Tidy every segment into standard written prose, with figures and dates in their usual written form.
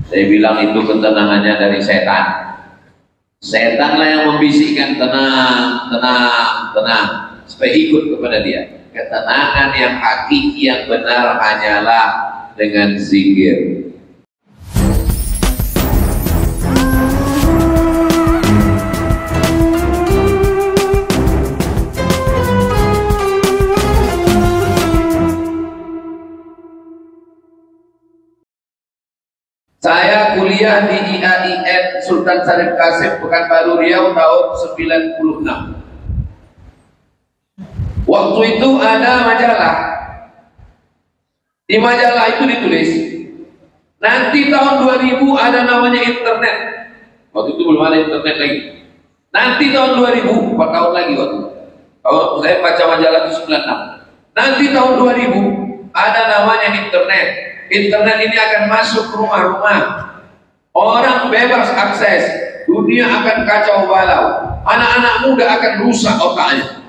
Saya bilang itu ketenangannya dari setan. Setanlah yang membisikkan tenang, tenang, tenang, supaya ikut kepada dia. Ketenangan yang hakiki yang benar hanyalah dengan zikir. Saya kuliah di IAIN Sultan Syarif Qasim Pekanbaru Riau tahun 96. Waktu itu ada majalah. Di majalah itu ditulis, nanti tahun 2000 ada namanya internet. Waktu itu belum ada internet lagi. Nanti tahun 2000, 4 tahun lagi waktu. Kalau saya baca majalah itu 96. Nanti tahun 2000 ada namanya internet. Internet ini akan masuk ke rumah-rumah. Orang bebas akses. Dunia akan kacau balau. Anak-anak muda akan rusak otaknya.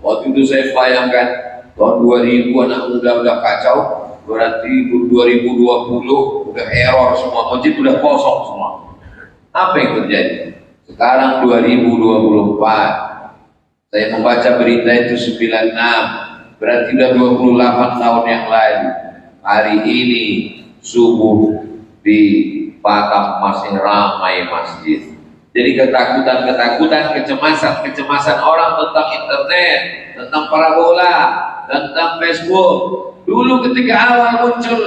Waktu itu saya bayangkan tahun 2000 anak muda udah kacau. Berarti 2020 udah error semua. Masjid udah kosong semua. Apa yang terjadi? Sekarang 2024. Saya membaca berita itu 96. Berarti udah 28 tahun yang lalu. Hari ini subuh di Batam masih ramai masjid. Jadi ketakutan, kecemasan orang tentang internet, tentang parabola, tentang Facebook. Dulu ketika awal muncul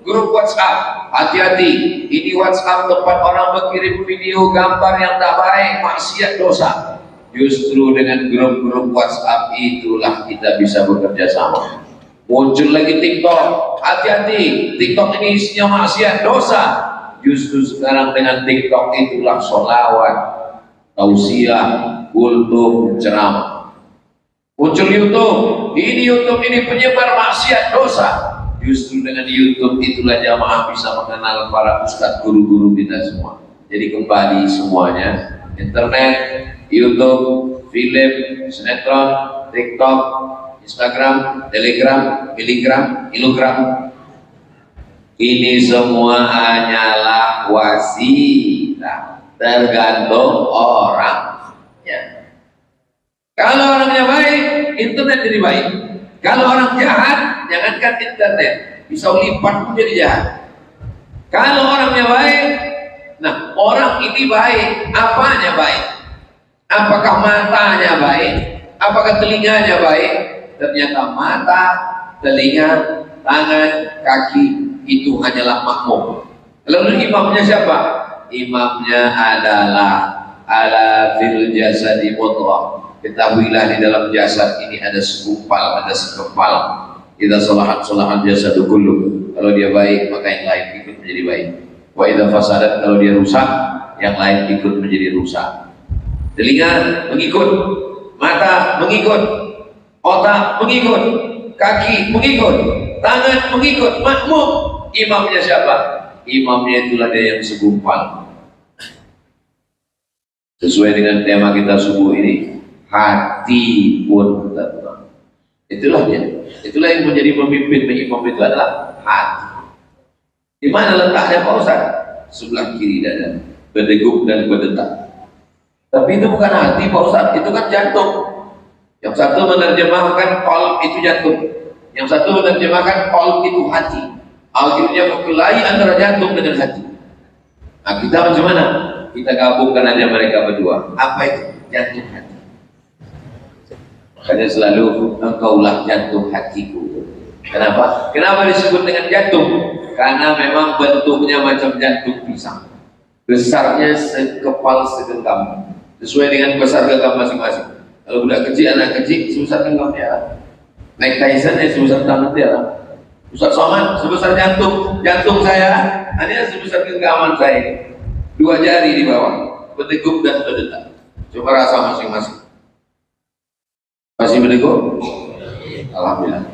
grup WhatsApp, hati-hati, ini WhatsApp tempat orang berkirim video, gambar yang tak baik, maksiat, dosa. Justru dengan grup-grup WhatsApp itulah kita bisa bekerja sama. Muncul lagi TikTok, hati-hati, TikTok ini isinya maksiat, dosa. Justru sekarang dengan TikTok itulah sholawat, tausiah, kultum, ceramah. Muncul YouTube, ini penyebar maksiat, dosa. Justru dengan YouTube itulah jamaah bisa mengenal para ustadz, guru-guru kita semua. Jadi kembali semuanya, internet, YouTube, film, sinetron, TikTok, Instagram, Telegram, Miligram, Ilogram. Ini semua hanyalah wasilah, tergantung orangnya. Kalau orangnya baik, internet jadi baik. Kalau orang jahat, jangankan internet, bisa lipat pun jadi jahat. Kalau orangnya baik, nah orang ini baik, apanya baik? Apakah matanya baik? Apakah telinganya baik? Ternyata mata, telinga, tangan, kaki itu hanyalah makmum. Lalu imamnya siapa? Imamnya adalah ala fil jasadi mudghah. Ketahuilah di dalam jasad ini ada segumpal, ada sekepal. Idza salahat jasadu kullu. Kalau dia baik, maka yang lain ikut menjadi baik. Wa idza fasadat, kalau dia rusak, yang lain ikut menjadi rusak. Telinga mengikut, mata mengikut, otak mengikut, kaki mengikut, tangan mengikut, makmum. Imamnya siapa? Imamnya itulah dia yang segumpal. Sesuai dengan tema kita subuh ini, hati pun tenang. Itulah dia. Itulah yang menjadi pemimpin, imam itu adalah hati. Di mana letaknya Pak Ustaz? Sebelah kiri dada, berdegup dan berdetak. Tapi itu bukan hati Pak Ustaz, itu kan jantung. Yang satu menerjemahkan qalb itu jantung, yang satu menerjemahkan qalb itu hati. Akhirnya berkelahi antara jantung dengan hati. Nah kita macam mana? Kita gabungkan aja mereka berdua. Apa itu? Jantung hati. Makanya selalu engkaulah jantung hatiku. Kenapa? Kenapa disebut dengan jantung? Karena memang bentuknya macam jantung pisang. Besarnya sekepal segenggam. Sesuai dengan besar genggam masing-masing. Kalau budak kecil, anak kecil, sebesar genggam dia. Mike Tyson sebesar tangan dia. Ustaz Somad sebesar jantung saya, hanya sebesar genggaman saya. 2 jari di bawah, berdegup dan berdetak. Coba rasa masing-masing. Masih berdegup? Alhamdulillah.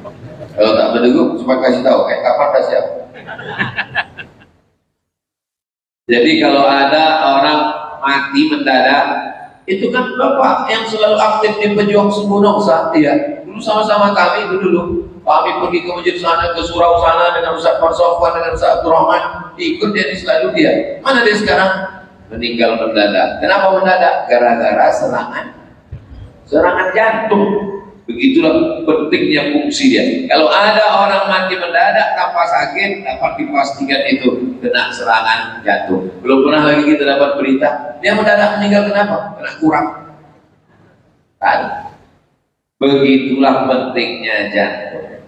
Kalau tak berdegup, coba kasih tahu, kapan kasih apa? Jadi kalau ada orang mati mendadak, itu kan Bapak yang selalu aktif di Pejuang Sembunongsa, iya. Dulu sama-sama kami dulu. Kami pergi ke masjid sana, ke surau sana dengan Ustaz Marsofwan, dengan Ustaz Abdurrahman, ikut jadi selalu dia. Mana dia sekarang? Meninggal mendadak. Kenapa mendadak? Gara-gara serangan jantung. Begitulah pentingnya fungsi dia. Kalau ada orang mati mendadak tanpa sakit, dapat dipastikan itu kena serangan jantung. Belum pernah lagi kita dapat berita dia mendadak meninggal. Kenapa? Kena kurang. Kan? Begitulah pentingnya jantung.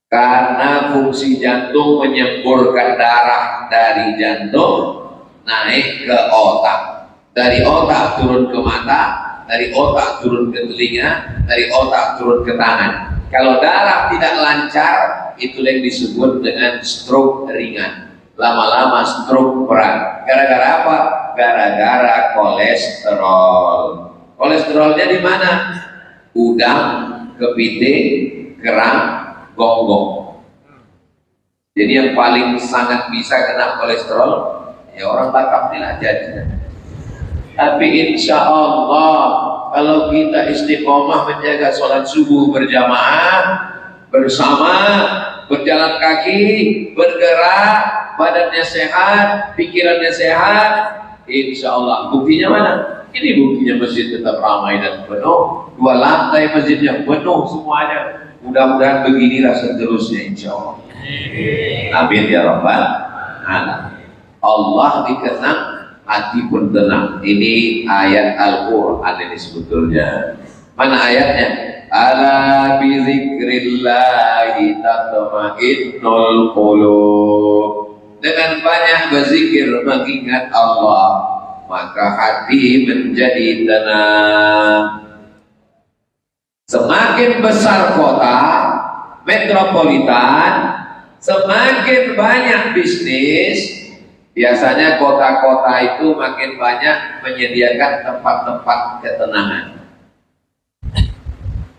Karena fungsi jantung menyemburkan darah dari jantung naik ke otak, dari otak turun ke mata, dari otak turun ke telinga, dari otak turun ke tangan. Kalau darah tidak lancar, itu yang disebut dengan stroke ringan. Lama-lama stroke berat. Gara-gara apa? Gara-gara kolesterol. Kolesterolnya di mana? Udang, kepiting, kerang, gonggong. Jadi yang paling sangat bisa kena kolesterol ya orang Batak Cilacap. Tapi insya Allah kalau kita istiqomah menjaga sholat subuh berjamaah bersama, berjalan kaki, bergerak, badannya sehat, pikirannya sehat, insya Allah. Buktinya mana? Ini buktinya masjid tetap ramai dan penuh. 2 lantai masjidnya penuh semuanya. Mudah-mudahan beginilah seterusnya insya Allah. Amin ya Rabbal Alamin. Allah dikenang, hati pun tenang. Ini ayat Al-Quran ini sebetulnya. Mana ayatnya? Ala bi zikrillahi tatma'innul qulub. Dengan banyak berzikir mengingat Allah, maka hati menjadi tenang. Semakin besar kota metropolitan, semakin banyak bisnis. Biasanya kota-kota itu makin banyak menyediakan tempat-tempat ketenangan.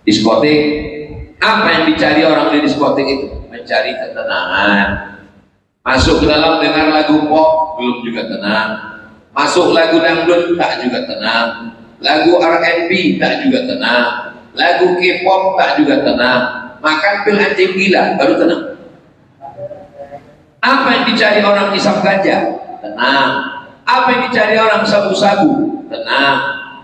Diskotik, apa yang dicari orang di diskotik itu? Mencari ketenangan. Masuk ke dalam dengar lagu pop, belum juga tenang. Masuk lagu dangdut, tak juga tenang. Lagu R&B, tak juga tenang. Lagu K-pop, tak juga tenang. Makan pil anjing gila, baru tenang. Apa yang dicari orang isap ganja? Tenang. Apa yang dicari orang sabu-sabu? Tenang.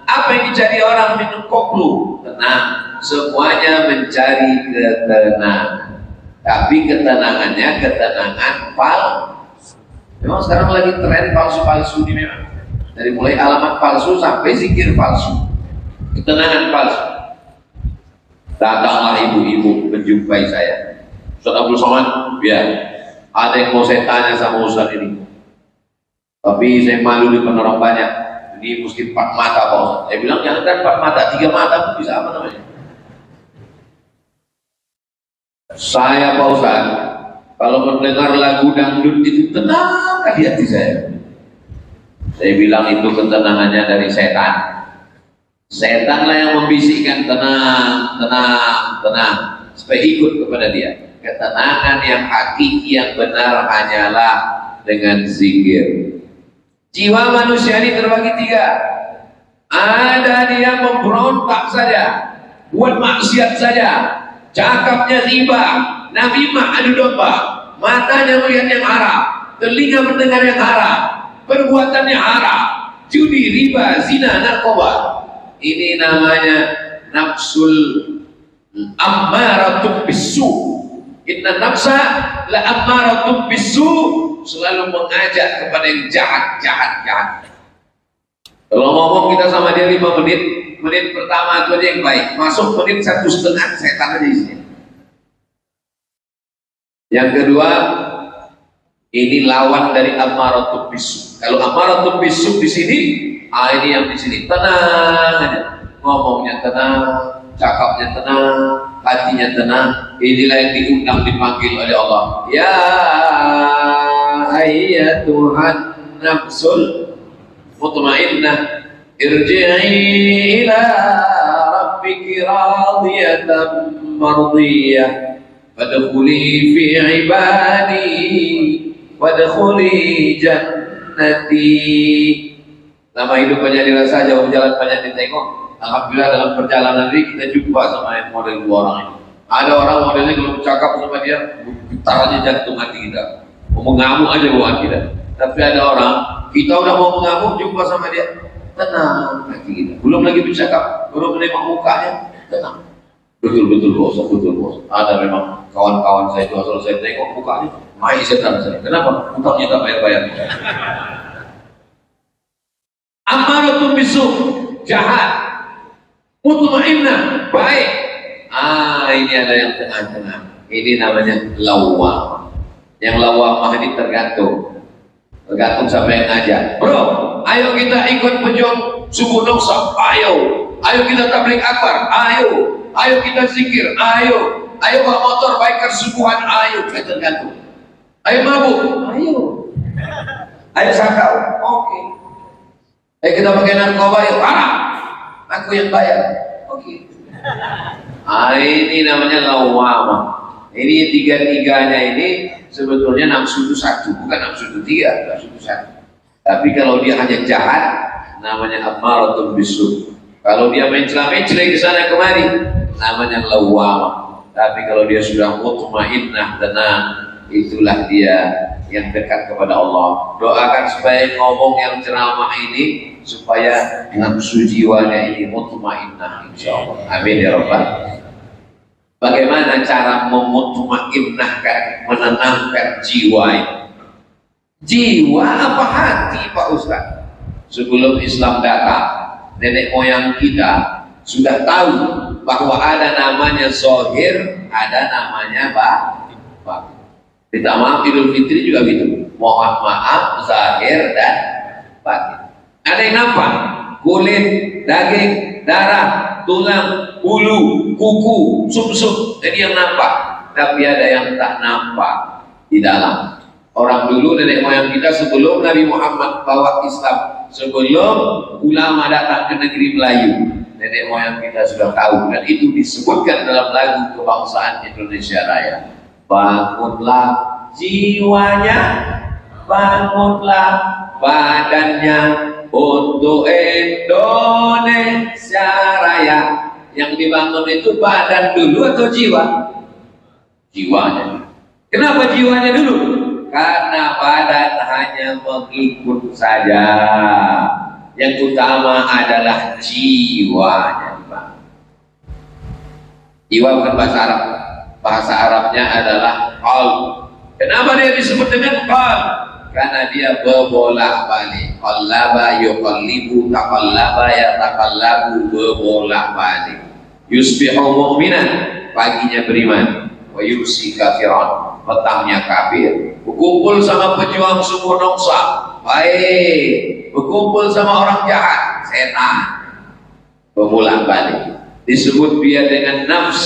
Apa yang dicari orang minum koplu? Tenang. Semuanya mencari ketenangan. Tapi ketenangannya ketenangan palsu. Memang sekarang lagi tren palsu-palsu ini memang. Dari mulai alamat palsu sampai zikir palsu. Ketenangan palsu. Datanglah ibu-ibu menjumpai saya. Ustaz Abdul Somad, ya. Ada yang mau saya tanya sama Ustaz ini, tapi saya malu di orang banyak. Ini mesti 4 mata Pak Ustaz. Saya bilang jangan kan 4 mata, 3 mata bisa apa namanya? Saya Pak Ustaz, kalau mendengar lagu dangdut itu tenang di hati saya. Saya bilang itu ketenangannya dari setan. Setanlah yang membisikkan tenang, tenang, tenang, supaya ikut kepada dia. Ketenangan yang hakiki yang benar hanyalah dengan zikir. Jiwa manusia ini terbagi 3. Ada dia memberontak saja, buat maksiat saja, cakapnya riba, namimah, adu domba, matanya melihat yang haram, telinga mendengar yang haram, perbuatannya haram, judi, riba, zina, narkoba. Ini namanya nafsul ammaratum bisu. Inna nafsa la ammaratum bisu, selalu mengajak kepada yang jahat. Kalau ngomong kita sama dia 5 menit, menit pertama itu aja yang baik, masuk menit 1,5 setan aja isinya. Yang kedua, ini lawan dari ammaratum bisu. Kalau ammaratum bisu di sini, ini yang di sini tenang aja, ngomongnya tenang, cakapnya tenang, hatinya tenang. Inilah yang diundang, dipanggil oleh Allah. Ya ayyatuhan nafsul mutmainnah, irji'i ila rabbiki radiyatan mardiyah, fadkhuli fi ibadi wadkhuli jannati. Lama hidup banyak dirasa, jauh jalan banyak ditengok. Alhamdulillah dalam perjalanan ini kita jumpa sama yang model 2 orang ini. Ada orang modelnya kalau bercakap sama dia, getar aja jantung hati kita, mau mengamuk aja buat kita. Tapi ada orang, kita udah mau mengamuk, jumpa sama dia, tenang hati kita. Belum lagi bercakap, belum menengok mukanya, tenang. Betul bos, betul bos. Ada memang kawan-kawan saya itu asal saya tengok mukanya, main setan saya. Kenapa? Utangnya tak bayar-bayar. Amaratun bisu, jahat. Mutmainnah, baik. Ini ada yang tengah-tengah. Ini namanya lawwamah. Yang lawwamah ini tergantung siapa yang ngajak. Bro, ayo kita ikut pejuang subuh nongsa. Ayo kita tabligh akbar. Ayo kita zikir. Ayo bawa motor biker subuhan. Ayo, tergantung. Ayo mabuk. Ayo sakau. Oke. Ayo kita pakai narkoba. Ayo haram. Aku yang bayar. Oke. Ini namanya lawwamah. Ini tiga-tiganya ini sebetulnya nafsu itu satu, bukan nafsu itu tiga, nafsu itu satu. Tapi kalau dia hanya jahat, namanya ammaratun bisu. Kalau dia mencela-mencela ke sana kemari, namanya lawwamah. Tapi kalau dia sudah mutmainnah, tenang, itulah dia yang dekat kepada Allah. Doakan supaya ngomong yang ceramah ini supaya nafsu jiwanya ini mutmainnah, insyaallah. Amin ya rabbal. Bagaimana cara memutmainnahkan, menenangkan jiwa ini? Jiwa apa hati, Pak Ustaz? Sebelum Islam datang, nenek moyang kita sudah tahu bahwa ada namanya zahir, ada namanya batin. Minta maaf, Idul Fitri juga gitu. Mohon maaf, zahir dan batin. Ada yang nampak? Kulit, daging, darah, tulang, bulu, kuku, sumsum. Jadi yang nampak. Tapi ada yang tak nampak di dalam. Orang dulu, nenek moyang kita sebelum Nabi Muhammad bawa Islam, sebelum ulama datang ke negeri Melayu, nenek moyang kita sudah tahu. Dan itu disebutkan dalam lagu kebangsaan Indonesia Raya. Bangunlah jiwanya, bangunlah badannya untuk Indonesia Raya. Yang dibangun itu badan dulu atau jiwa? Jiwanya. Kenapa jiwanya dulu? Karena badan hanya mengikut saja. Yang utama adalah jiwanya. Jiwa bukan bahasa Arab. Bahasa Arabnya adalah qalb. Kenapa dia disebut dengan qalb? Karena dia berbolak-balik. Qallaba yuqallibu, taqallaba yataqallabu, berbolak-balik. Yusbihu mu'minan, paginya beriman, wa yumsi kafiran, petangnya kafir. Berkumpul sama pejuang subuh nongsa, baik. Berkumpul sama orang jahat, setan, berbolak-balik. Disebut dia dengan nafs,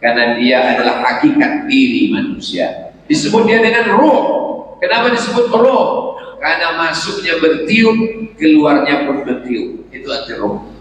karena dia adalah hakikat diri manusia. Disebut dia dengan ruh. Kenapa disebut roh? Karena masuknya bertiup, keluarnya pun bertiup. Itu arti roh.